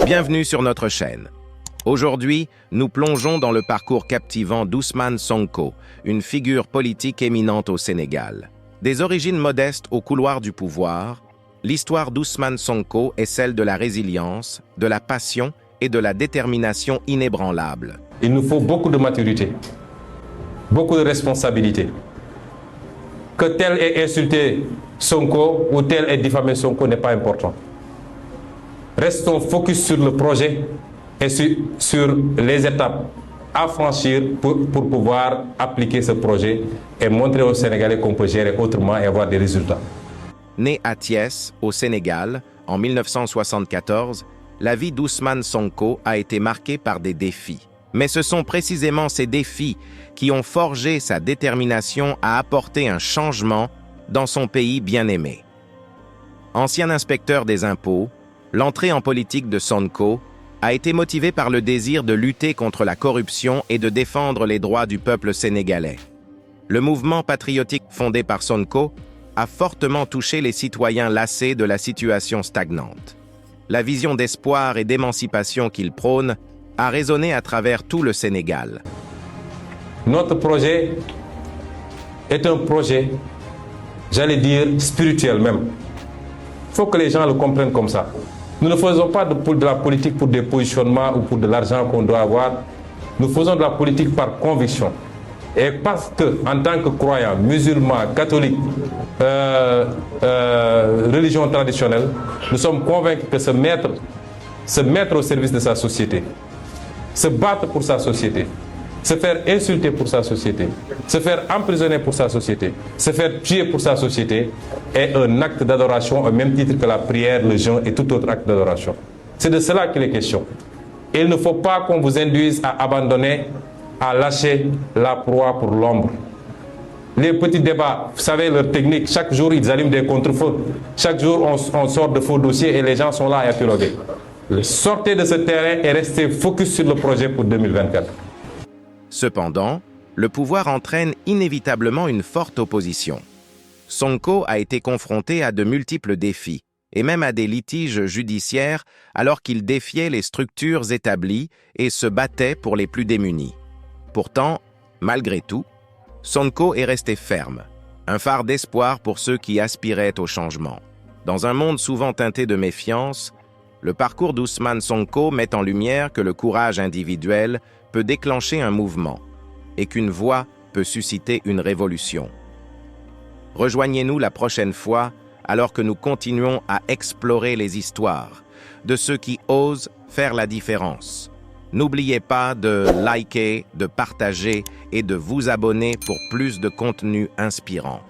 Bienvenue sur notre chaîne. Aujourd'hui, nous plongeons dans le parcours captivant d'Ousmane Sonko, une figure politique éminente au Sénégal. Des origines modestes au couloir du pouvoir, l'histoire d'Ousmane Sonko est celle de la résilience, de la passion et de la détermination inébranlable. Il nous faut beaucoup de maturité, beaucoup de responsabilité. Que tel ait insulté Sonko ou tel ait diffamé Sonko n'est pas important. Restons focus sur le projet et sur les étapes à franchir pour pouvoir appliquer ce projet et montrer aux Sénégalais qu'on peut gérer autrement et avoir des résultats. Né à Thiès, au Sénégal, en 1974, la vie d'Ousmane Sonko a été marquée par des défis. Mais ce sont précisément ces défis qui ont forgé sa détermination à apporter un changement dans son pays bien-aimé. Ancien inspecteur des impôts, l'entrée en politique de Sonko a été motivée par le désir de lutter contre la corruption et de défendre les droits du peuple sénégalais. Le mouvement patriotique fondé par Sonko a fortement touché les citoyens lassés de la situation stagnante. La vision d'espoir et d'émancipation qu'il prône a résonné à travers tout le Sénégal. Notre projet est un projet, j'allais dire, spirituel même. Il faut que les gens le comprennent comme ça. Nous ne faisons pas de la politique pour des positionnements ou pour de l'argent qu'on doit avoir. Nous faisons de la politique par conviction. Et parce que, en tant que croyants, musulmans, catholiques, religion traditionnelle, nous sommes convaincus que se mettre au service de sa société, se battre pour sa société, se faire insulter pour sa société, se faire emprisonner pour sa société, se faire tuer pour sa société est un acte d'adoration au même titre que la prière, le jeûne et tout autre acte d'adoration. C'est de cela qu'il est question. Et il ne faut pas qu'on vous induise à abandonner, à lâcher la proie pour l'ombre. Les petits débats, vous savez leur technique, chaque jour ils allument des contre-feux. Chaque jour on sort de faux dossiers et les gens sont là à épiloguer. Sortez de ce terrain et restez focus sur le projet pour 2024. Cependant, le pouvoir entraîne inévitablement une forte opposition. Sonko a été confronté à de multiples défis, et même à des litiges judiciaires alors qu'il défiait les structures établies et se battait pour les plus démunis. Pourtant, malgré tout, Sonko est resté ferme, un phare d'espoir pour ceux qui aspiraient au changement. Dans un monde souvent teinté de méfiance, le parcours d'Ousmane Sonko met en lumière que le courage individuel peut déclencher un mouvement et qu'une voix peut susciter une révolution. Rejoignez-nous la prochaine fois alors que nous continuons à explorer les histoires de ceux qui osent faire la différence. N'oubliez pas de liker, de partager et de vous abonner pour plus de contenu inspirant.